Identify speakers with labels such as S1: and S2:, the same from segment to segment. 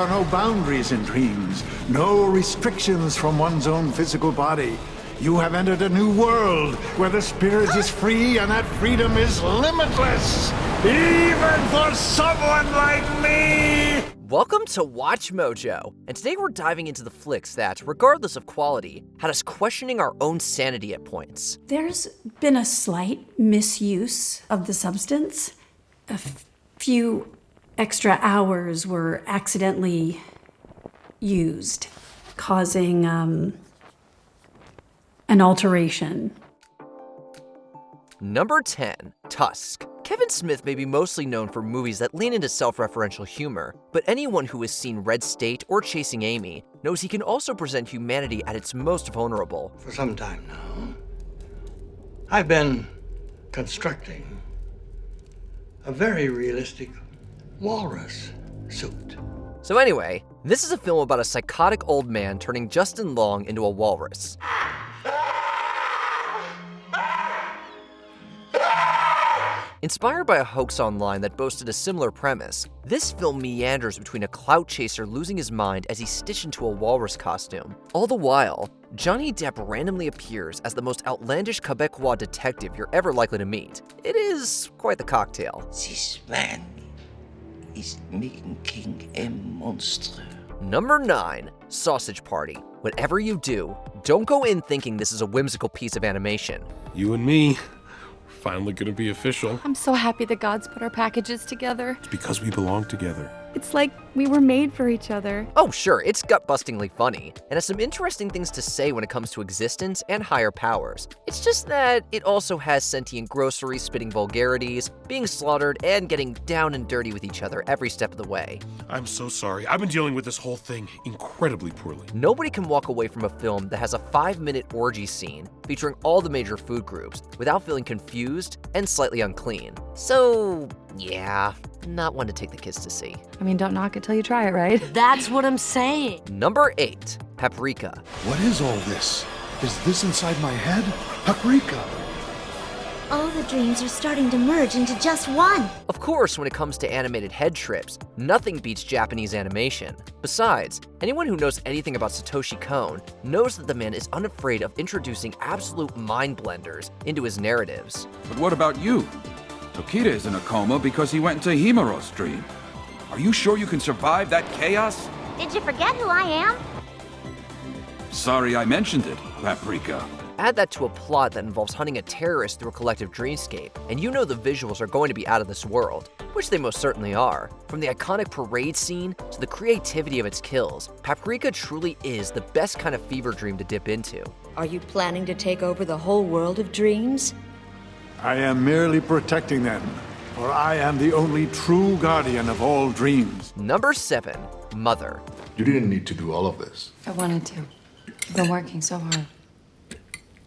S1: are no boundaries in dreams, no restrictions from one's own physical body. You have entered a new world where the spirit is free and that freedom is limitless, even for someone like me!
S2: Welcome to Watch Mojo, and today we're diving into the flicks that, regardless of quality, had us questioning our own sanity at points.
S3: There's been a slight misuse of the substance. A few extra hours were accidentally used, causing an alteration.
S2: Number 10, Tusk. Kevin Smith may be mostly known for movies that lean into self-referential humor, but anyone who has seen Red State or Chasing Amy knows he can also present humanity at its most vulnerable.
S4: For some time now, I've been constructing a very realistic walrus suit.
S2: So anyway, this is a film about a psychotic old man turning Justin Long into a walrus. Inspired by a hoax online that boasted a similar premise, this film meanders between a clout chaser losing his mind as he's stitched into a walrus costume. All the while, Johnny Depp randomly appears as the most outlandish Quebecois detective you're ever likely to meet. It is quite the cocktail.
S5: This man is making a monster.
S2: Number 9, Sausage Party. Whatever you do, don't go in thinking this is a whimsical piece of animation.
S6: You and me. Finally gonna be official.
S7: I'm so happy the gods put our packages together.
S6: It's because we belong together.
S7: It's like we were made for each other.
S2: Oh sure, it's gut-bustingly funny, and has some interesting things to say when it comes to existence and higher powers. It's just that it also has sentient groceries spitting vulgarities, being slaughtered, and getting down and dirty with each other every step of the way.
S6: I'm so sorry. I've been dealing with this whole thing incredibly poorly.
S2: Nobody can walk away from a film that has a 5-minute orgy scene featuring all the major food groups without feeling confused and slightly unclean. So, yeah, not one to take the kids to see.
S7: I mean, don't knock it till you try it, right?
S8: That's what I'm saying.
S2: Number 8, Paprika.
S1: What is all this? Is this inside my head? Paprika!
S9: All the dreams are starting to merge into just one.
S2: Of course, when it comes to animated head trips, nothing beats Japanese animation. Besides, anyone who knows anything about Satoshi Kon knows that the man is unafraid of introducing absolute mind blenders into his narratives.
S10: But what about you? Tokita is in a coma because he went into Himero's dream. Are you sure you can survive that chaos?
S9: Did you forget who I am?
S10: Sorry I mentioned it, Paprika.
S2: Add that to a plot that involves hunting a terrorist through a collective dreamscape, and you know the visuals are going to be out of this world, which they most certainly are. From the iconic parade scene to the creativity of its kills, Paprika truly is the best kind of fever dream to dip into.
S8: Are you planning to take over the whole world of dreams?
S1: I am merely protecting them, for I am the only true guardian of all dreams.
S2: Number 7, Mother.
S11: You didn't need to do all of this.
S7: I wanted to. I've been working so hard.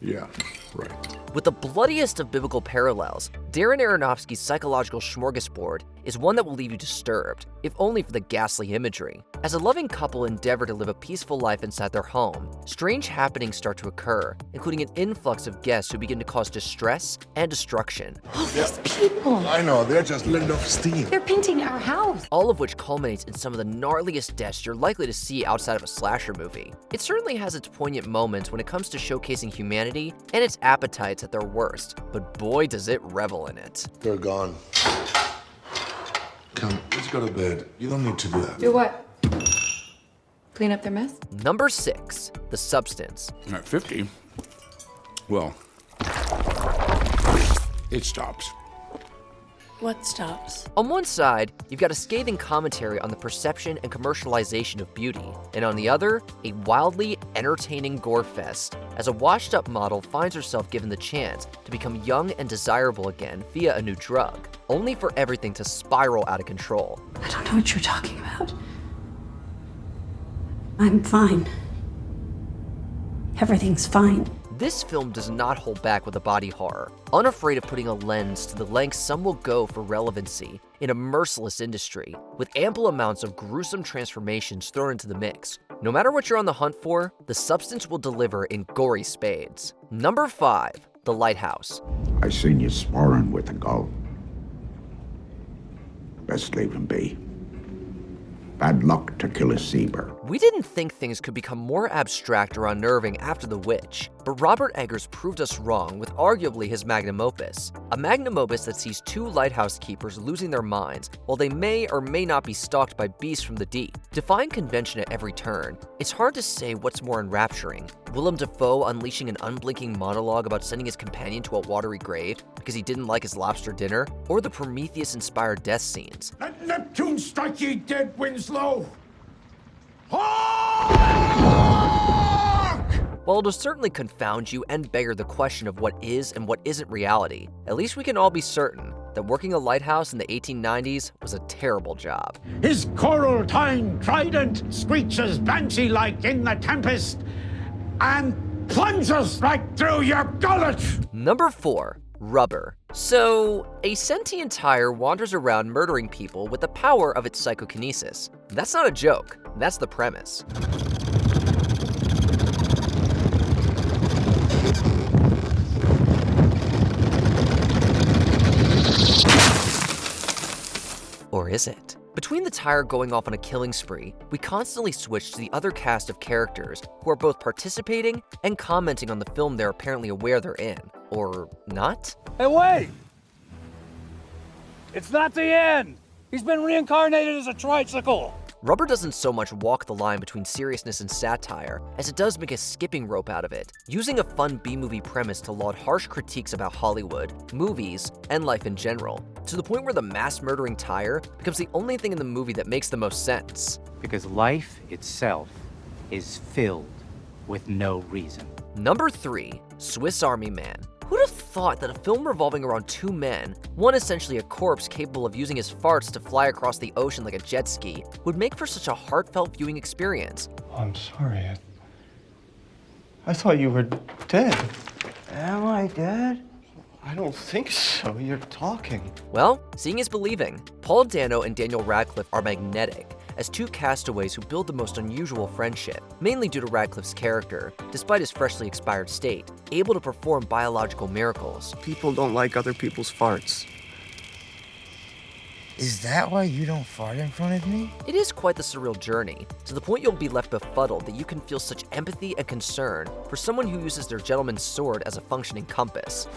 S11: Yeah, right.
S2: With the bloodiest of biblical parallels, Darren Aronofsky's psychological smorgasbord is one that will leave you disturbed, if only for the ghastly imagery. As a loving couple endeavor to live a peaceful life inside their home, strange happenings start to occur, including an influx of guests who begin to cause distress and destruction.
S7: All these people.
S11: I know, they're just letting off steam.
S7: They're painting our house.
S2: All of which culminates in some of the gnarliest deaths you're likely to see outside of a slasher movie. It certainly has its poignant moments when it comes to showcasing humanity and its appetites at their worst, but boy does it revel in it.
S11: They're gone. Come, let's go to bed. You don't need to do that.
S7: Do what? Clean up their mess?
S2: Number 6, The Substance.
S6: At 50, well, it stops.
S3: What stops?
S2: On one side, you've got a scathing commentary on the perception and commercialization of beauty, and on the other, a wildly entertaining gore fest, as a washed-up model finds herself given the chance to become young and desirable again via a new drug, only for everything to spiral out of control.
S3: I don't know what you're talking about. I'm fine. Everything's fine.
S2: This film does not hold back with a body horror, unafraid of putting a lens to the lengths some will go for relevancy in a merciless industry, with ample amounts of gruesome transformations thrown into the mix. No matter what you're on the hunt for, The Substance will deliver in gory spades. Number 5, The Lighthouse.
S12: I seen you sparring with a gull. Best leave him be. Bad luck to ridiculous zebra.
S2: We didn't think things could become more abstract or unnerving after The Witch, but Robert Eggers proved us wrong with arguably his magnum opus. A magnum opus that sees two lighthouse keepers losing their minds while they may or may not be stalked by beasts from the deep. Defying convention at every turn, it's hard to say what's more enrapturing. Willem Dafoe unleashing an unblinking monologue about sending his companion to a watery grave because he didn't like his lobster dinner, or the Prometheus-inspired death scenes.
S1: Let Neptune strike ye dead, Winslow!
S2: While it'll certainly confound you and beggar the question of what is and what isn't reality, at least we can all be certain that working a lighthouse in the 1890s was a terrible job.
S1: His coral-tined trident screeches banshee-like in the tempest and plunges right through your gullet!
S2: Number 4. Rubber. So, a sentient tire wanders around murdering people with the power of its psychokinesis. That's not a joke, that's the premise. Or is it? Between the tire going off on a killing spree, we constantly switch to the other cast of characters who are both participating and commenting on the film they're apparently aware they're in. Or not?
S13: Hey, wait! It's not the end! He's been reincarnated as a tricycle!
S2: Rubber doesn't so much walk the line between seriousness and satire as it does make a skipping rope out of it, using a fun B-movie premise to laud harsh critiques about Hollywood, movies, and life in general, to the point where the mass-murdering tire becomes the only thing in the movie that makes the most sense.
S14: Because life itself is filled with no reason.
S2: Number 3. Swiss Army Man. Who'd have thought that a film revolving around two men, one essentially a corpse capable of using his farts to fly across the ocean like a jet ski, would make for such a heartfelt viewing experience?
S15: I'm sorry. I thought you were dead.
S16: Am I dead?
S15: I don't think so. You're talking.
S2: Well, seeing is believing. Paul Dano and Daniel Radcliffe are magnetic, as two castaways who build the most unusual friendship, mainly due to Radcliffe's character, despite his freshly expired state, able to perform biological miracles.
S15: People don't like other people's farts.
S16: Is that why you don't fart in front of me?
S2: It is quite the surreal journey, to the point you'll be left befuddled that you can feel such empathy and concern for someone who uses their gentleman's sword as a functioning compass.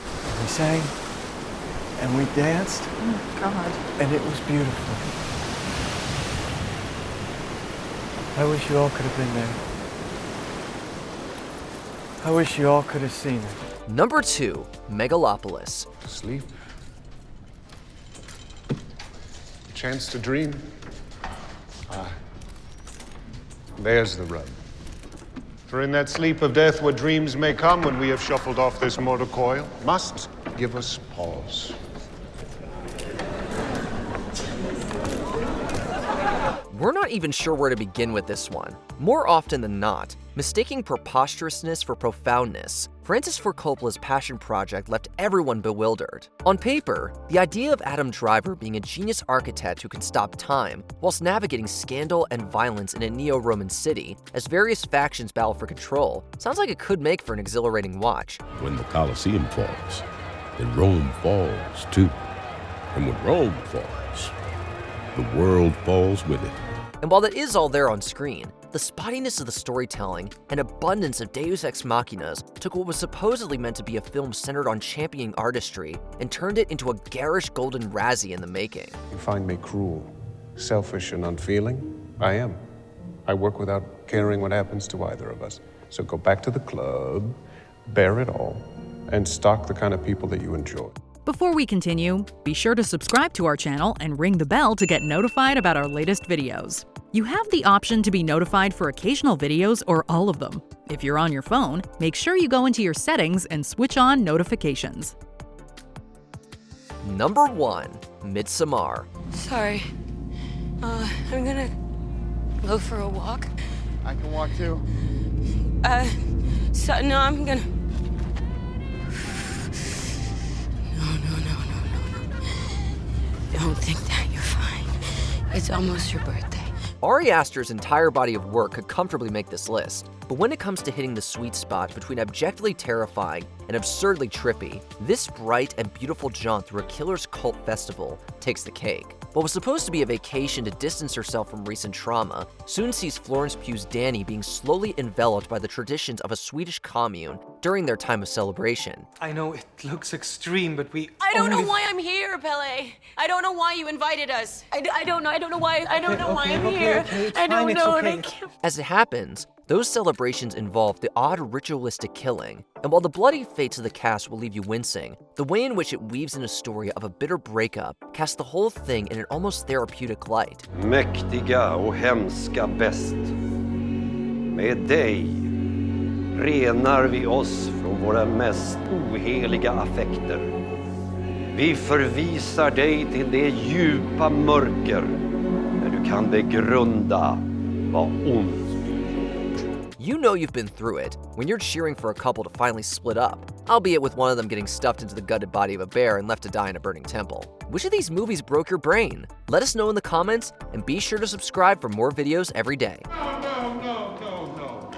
S15: We sang, and we danced.
S7: Oh, God.
S15: And it was beautiful. I wish you all could have been there. I wish you all could have seen it.
S2: Number 2. Megalopolis.
S11: Sleep. Chance to dream. Ah. There's the rub. For in that sleep of death what dreams may come when we have shuffled off this mortal coil must give us pause.
S2: We're not even sure where to begin with this one. More often than not, mistaking preposterousness for profoundness, Francis Ford Coppola's passion project left everyone bewildered. On paper, the idea of Adam Driver being a genius architect who can stop time, whilst navigating scandal and violence in a neo-Roman city, as various factions battle for control, sounds like it could make for an exhilarating watch.
S17: When the Colosseum falls, then Rome falls too. And when Rome falls, the world falls with it.
S2: And while that is all there on screen, the spottiness of the storytelling and abundance of deus ex machinas took what was supposedly meant to be a film centered on championing artistry and turned it into a garish golden Razzie in the making.
S11: You find me cruel, selfish, and unfeeling? I am. I work without caring what happens to either of us. So go back to the club, bear it all, and stalk the kind of people that you enjoy.
S18: Before we continue, be sure to subscribe to our channel and ring the bell to get notified about our latest videos. You have the option to be notified for occasional videos or all of them. If you're on your phone, make sure you go into your settings and switch on notifications.
S2: Number 1. Mitsamar.
S3: Sorry. I'm gonna go for a walk.
S15: I can walk too.
S3: No, I'm gonna... Don't think that, you're fine. It's almost your birthday.
S2: Ari Aster's entire body of work could comfortably make this list, but when it comes to hitting the sweet spot between objectively terrifying and absurdly trippy, this bright and beautiful jaunt through a killer's cult festival takes the cake. What was supposed to be a vacation to distance herself from recent trauma soon sees Florence Pugh's Danny being slowly enveloped by the traditions of a Swedish commune during their time of celebration.
S15: I know it looks extreme, but
S3: I don't know why I'm here, Pele. I don't know why you invited us. I don't know why I'm here. I don't know. And I can't.
S2: As it happens, those celebrations involve the odd ritualistic killing, and while the bloody fates of the cast will leave you wincing, the way in which it weaves in a story of a bitter breakup casts the whole thing in an almost therapeutic light.
S19: Mäktiga och hemska bäst. Med dig renar vi oss från våra mest oheliga affekter. Vi förvisar dig till det djupa mörker där du kan begrunda vad ont.
S2: You know you've been through it when you're cheering for a couple to finally split up, albeit with one of them getting stuffed into the gutted body of a bear and left to die in a burning temple. Which of these movies broke your brain? Let us know in the comments, and be sure to subscribe for more videos every day.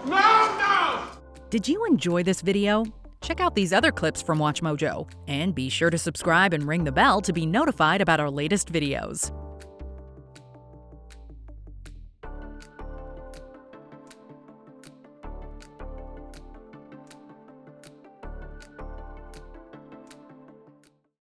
S18: No! Did you enjoy this video? Check out these other clips from WatchMojo, and be sure to subscribe and ring the bell to be notified about our latest videos.